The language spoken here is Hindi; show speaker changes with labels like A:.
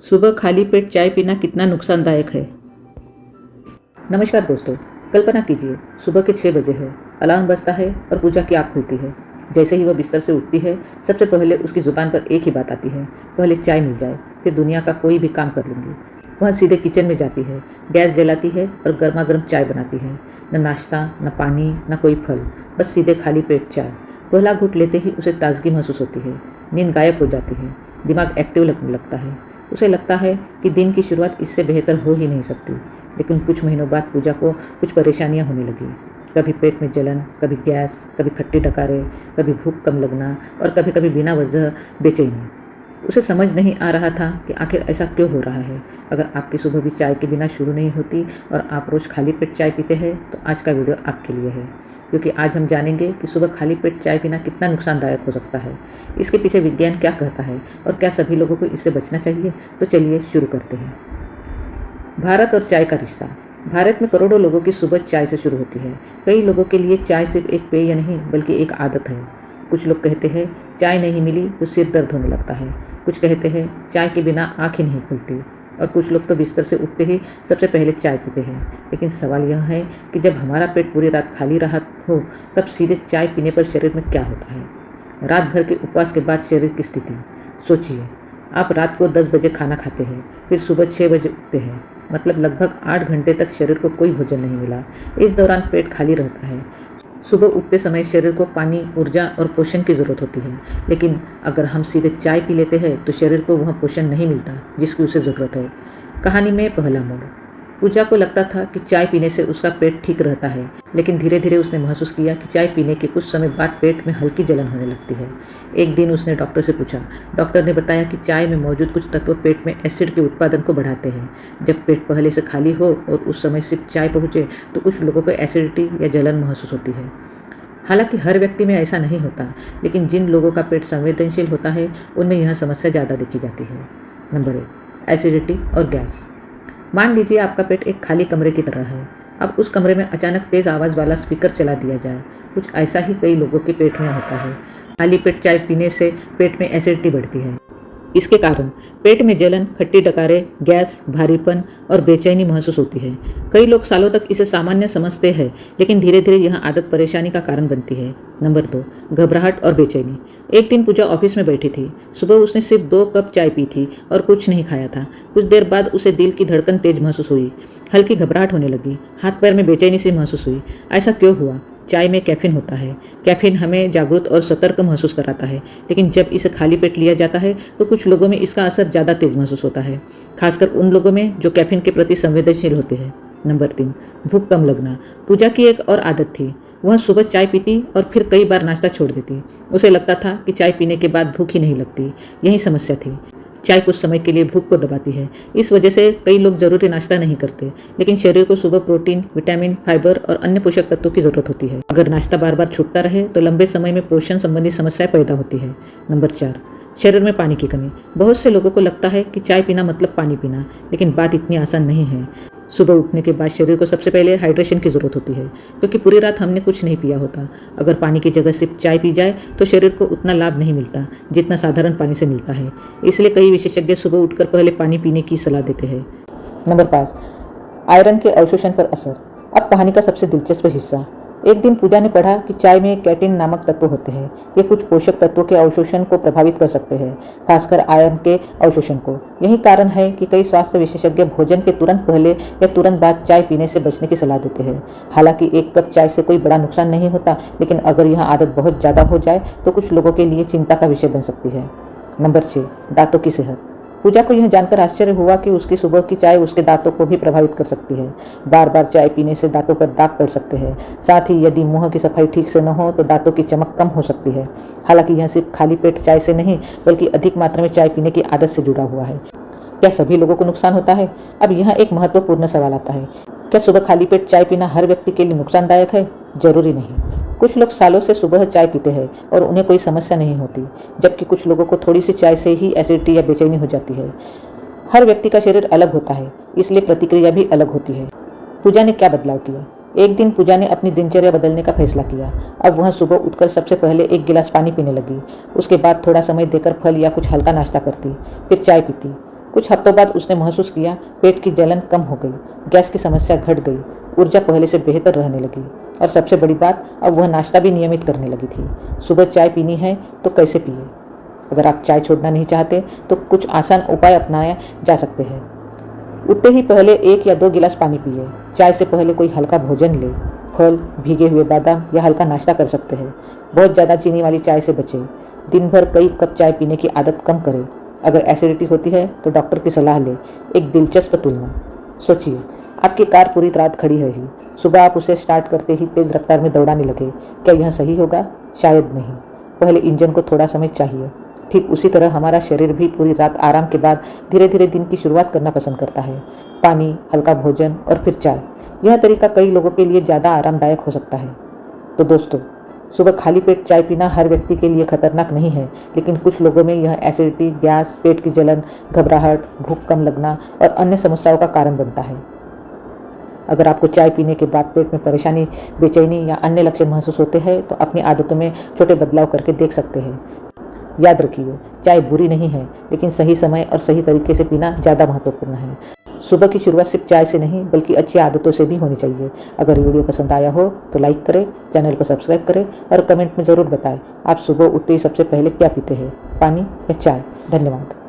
A: सुबह खाली पेट चाय पीना कितना नुकसानदायक है। नमस्कार दोस्तों, कल्पना कीजिए सुबह के 6 बजे है, अलार्म बजता है और पूजा की आँख खुलती है। जैसे ही वह बिस्तर से उठती है, सबसे पहले उसकी ज़ुबान पर एक ही बात आती है, पहले चाय मिल जाए, फिर दुनिया का कोई भी काम कर लूँगी। वह सीधे किचन में जाती है, गैस जलाती है और गर्मा गर्म चाय बनाती है। न नाश्ता, न पानी, न कोई फल, बस सीधे खाली पेट चाय। पहला घूंट लेते ही उसे ताजगी महसूस होती है, नींद गायब हो जाती है, दिमाग एक्टिव लगने लगता है। उसे लगता है कि दिन की शुरुआत इससे बेहतर हो ही नहीं सकती। लेकिन कुछ महीनों बाद पूजा को कुछ परेशानियां होने लगी। कभी पेट में जलन, कभी गैस, कभी खट्टी डकारे, कभी भूख कम लगना और कभी कभी बिना वजह बेचैनी। उसे समझ नहीं आ रहा था कि आखिर ऐसा क्यों हो रहा है। अगर आपकी सुबह भी चाय के बिना शुरू नहीं होती और आप रोज़ खाली पेट चाय पीते हैं तो आज का वीडियो आपके लिए है, क्योंकि आज हम जानेंगे कि सुबह खाली पेट चाय पीना कितना नुकसानदायक हो सकता है, इसके पीछे विज्ञान क्या कहता है और क्या सभी लोगों को इससे बचना चाहिए। तो चलिए शुरू करते हैं। भारत और चाय का रिश्ता। भारत में करोड़ों लोगों की सुबह चाय से शुरू होती है। कई लोगों के लिए चाय सिर्फ एक पेय नहीं बल्कि एक आदत है। कुछ लोग कहते हैं चाय नहीं मिली तो सिर दर्द होने लगता है, कुछ कहते हैं चाय के बिना आँख ही नहीं खुलती, और कुछ लोग तो बिस्तर से उठते ही सबसे पहले चाय पीते हैं। लेकिन सवाल यह है कि जब हमारा पेट पूरी रात खाली रहा हो तब सीधे चाय पीने पर शरीर में क्या होता है। रात भर के उपवास के बाद शरीर की स्थिति सोचिए। आप रात को 10 बजे खाना खाते हैं, फिर सुबह 6 बजे उठते हैं, मतलब लगभग 8 घंटे तक शरीर को कोई भोजन नहीं मिला। इस दौरान पेट खाली रहता है। सुबह उठते समय शरीर को पानी, ऊर्जा और पोषण की ज़रूरत होती है, लेकिन अगर हम सीधे चाय पी लेते हैं तो शरीर को वह पोषण नहीं मिलता जिसकी उसे ज़रूरत है। कहानी में पहला मोड़। पूजा को लगता था कि चाय पीने से उसका पेट ठीक रहता है, लेकिन धीरे धीरे उसने महसूस किया कि चाय पीने के कुछ समय बाद पेट में हल्की जलन होने लगती है। एक दिन उसने डॉक्टर से पूछा। डॉक्टर ने बताया कि चाय में मौजूद कुछ तत्व पेट में एसिड के उत्पादन को बढ़ाते हैं। जब पेट पहले से खाली हो और उस समय सिर्फ चाय पहुँचे तो कुछ लोगों को एसिडिटी या जलन महसूस होती है। हालांकि हर व्यक्ति में ऐसा नहीं होता, लेकिन जिन लोगों का पेट संवेदनशील होता है उनमें यह समस्या ज़्यादा देखी जाती है। नंबर 1, एसिडिटी और गैस। मान लीजिए आपका पेट एक खाली कमरे की तरह है। अब उस कमरे में अचानक तेज़ आवाज़ वाला स्पीकर चला दिया जाए। कुछ ऐसा ही कई लोगों के पेट में होता है। खाली पेट चाय पीने से पेट में एसिडिटी बढ़ती है। इसके कारण पेट में जलन, खट्टी डकारे, गैस, भारीपन और बेचैनी महसूस होती है। कई लोग सालों तक इसे सामान्य समझते हैं, लेकिन धीरे धीरे यह आदत परेशानी का कारण बनती है। नंबर 2, घबराहट और बेचैनी। एक दिन पूजा ऑफिस में बैठी थी। सुबह उसने सिर्फ 2 कप चाय पी थी और कुछ नहीं खाया था। कुछ देर बाद उसे दिल की धड़कन तेज महसूस हुई, हल्की घबराहट होने लगी, हाथ पैर में बेचैनी सी महसूस हुई। ऐसा क्यों हुआ? चाय में कैफीन होता है। कैफीन हमें जागरूक और सतर्क महसूस कराता है, लेकिन जब इसे खाली पेट लिया जाता है तो कुछ लोगों में इसका असर ज़्यादा तेज महसूस होता है, खासकर उन लोगों में जो कैफीन के प्रति संवेदनशील होते हैं। नंबर 3, भूख कम लगना। पूजा की एक और आदत थी। वह सुबह चाय पीती और फिर कई बार नाश्ता छोड़ देती। उसे लगता था कि चाय पीने के बाद भूख ही नहीं लगती। यही समस्या थी। चाय कुछ समय के लिए भूख को दबाती है। इस वजह से कई लोग ज़रूरी नाश्ता नहीं करते, लेकिन शरीर को सुबह प्रोटीन, विटामिन, फाइबर और अन्य पोषक तत्वों की ज़रूरत होती है। अगर नाश्ता बार बार छूटता रहे तो लंबे समय में पोषण संबंधी समस्याएं पैदा होती है। नंबर 4, शरीर में पानी की कमी। बहुत से लोगों को लगता है कि चाय पीना मतलब पानी पीना, लेकिन बात इतनी आसान नहीं है। सुबह उठने के बाद शरीर को सबसे पहले हाइड्रेशन की ज़रूरत होती है, क्योंकि पूरी रात हमने कुछ नहीं पिया होता। अगर पानी की जगह सिर्फ चाय पी जाए तो शरीर को उतना लाभ नहीं मिलता जितना साधारण पानी से मिलता है। इसलिए कई विशेषज्ञ सुबह उठकर पहले पानी पीने की सलाह देते हैं। नंबर 5, आयरन के अवशोषण पर असर। अब कहानी का सबसे दिलचस्प हिस्सा। एक दिन पूजा ने पढ़ा कि चाय में कैटिन नामक तत्व होते हैं। ये कुछ पोषक तत्वों के अवशोषण को प्रभावित कर सकते हैं, खासकर आयरन के अवशोषण को। यही कारण है कि कई स्वास्थ्य विशेषज्ञ भोजन के तुरंत पहले या तुरंत बाद चाय पीने से बचने की सलाह देते हैं। हालांकि 1 कप चाय से कोई बड़ा नुकसान नहीं होता, लेकिन अगर यह आदत बहुत ज़्यादा हो जाए तो कुछ लोगों के लिए चिंता का विषय बन सकती है। नंबर 6, दांतों की सेहत। पूजा को यह जानकर आश्चर्य हुआ कि उसकी सुबह की चाय उसके दांतों को भी प्रभावित कर सकती है। बार बार चाय पीने से दांतों पर दाग पड़ सकते हैं। साथ ही यदि मुंह की सफाई ठीक से न हो तो दांतों की चमक कम हो सकती है। हालांकि यह सिर्फ खाली पेट चाय से नहीं बल्कि अधिक मात्रा में चाय पीने की आदत से जुड़ा हुआ है। क्या सभी लोगों को नुकसान होता है? अब यहाँ एक महत्वपूर्ण सवाल आता है, क्या सुबह खाली पेट चाय पीना हर व्यक्ति के लिए नुकसानदायक है? जरूरी नहीं। कुछ लोग सालों से सुबह चाय पीते हैं और उन्हें कोई समस्या नहीं होती, जबकि कुछ लोगों को थोड़ी सी चाय से ही एसिडिटी या बेचैनी हो जाती है। हर व्यक्ति का शरीर अलग होता है, इसलिए प्रतिक्रिया भी अलग होती है। पूजा ने क्या बदलाव किया? एक दिन पूजा ने अपनी दिनचर्या बदलने का फैसला किया। अब वह सुबह उठकर सबसे पहले 1 गिलास पानी पीने लगी। उसके बाद थोड़ा समय देकर फल या कुछ हल्का नाश्ता करती, फिर चाय पीती। कुछ हफ्तों बाद उसने महसूस किया पेट की जलन कम हो गई, गैस की समस्या घट गई, ऊर्जा पहले से बेहतर रहने लगी और सबसे बड़ी बात, अब वह नाश्ता भी नियमित करने लगी थी। सुबह चाय पीनी है तो कैसे पिए? अगर आप चाय छोड़ना नहीं चाहते तो कुछ आसान उपाय अपनाए जा सकते हैं। उठते ही पहले 1 या 2 गिलास पानी पिए। चाय से पहले कोई हल्का भोजन ले, फल, भीगे हुए बादाम या हल्का नाश्ता कर सकते हैं। बहुत ज़्यादा चीनी वाली चाय से बचें। दिन भर कई कप चाय पीने की आदत कम करें। अगर एसिडिटी होती है तो डॉक्टर की सलाह लें। एक दिलचस्प तुलना सोचिए, आपकी कार पूरी रात खड़ी रही, सुबह आप उसे स्टार्ट करते ही तेज़ रफ्तार में दौड़ाने लगे, क्या यह सही होगा? शायद नहीं। पहले इंजन को थोड़ा समय चाहिए। ठीक उसी तरह हमारा शरीर भी पूरी रात आराम के बाद धीरे धीरे दिन की शुरुआत करना पसंद करता है। पानी, हल्का भोजन और फिर चाय, यह तरीका कई लोगों के लिए ज़्यादा आरामदायक हो सकता है। तो दोस्तों, सुबह खाली पेट चाय पीना हर व्यक्ति के लिए खतरनाक नहीं है, लेकिन कुछ लोगों में यह एसिडिटी, गैस, पेट की जलन, घबराहट, भूख कम लगना और अन्य समस्याओं का कारण बनता है। अगर आपको चाय पीने के बाद पेट में परेशानी, बेचैनी या अन्य लक्षण महसूस होते हैं तो अपनी आदतों में छोटे बदलाव करके देख सकते हैं। याद रखिए, चाय बुरी नहीं है, लेकिन सही समय और सही तरीके से पीना ज़्यादा महत्वपूर्ण है। सुबह की शुरुआत सिर्फ चाय से नहीं बल्कि अच्छी आदतों से भी होनी चाहिए। अगर वीडियो पसंद आया हो तो लाइक करें, चैनल को सब्सक्राइब करें और कमेंट में ज़रूर बताएं आप सुबह उठते ही सबसे पहले क्या पीते हैं, पानी या चाय। धन्यवाद।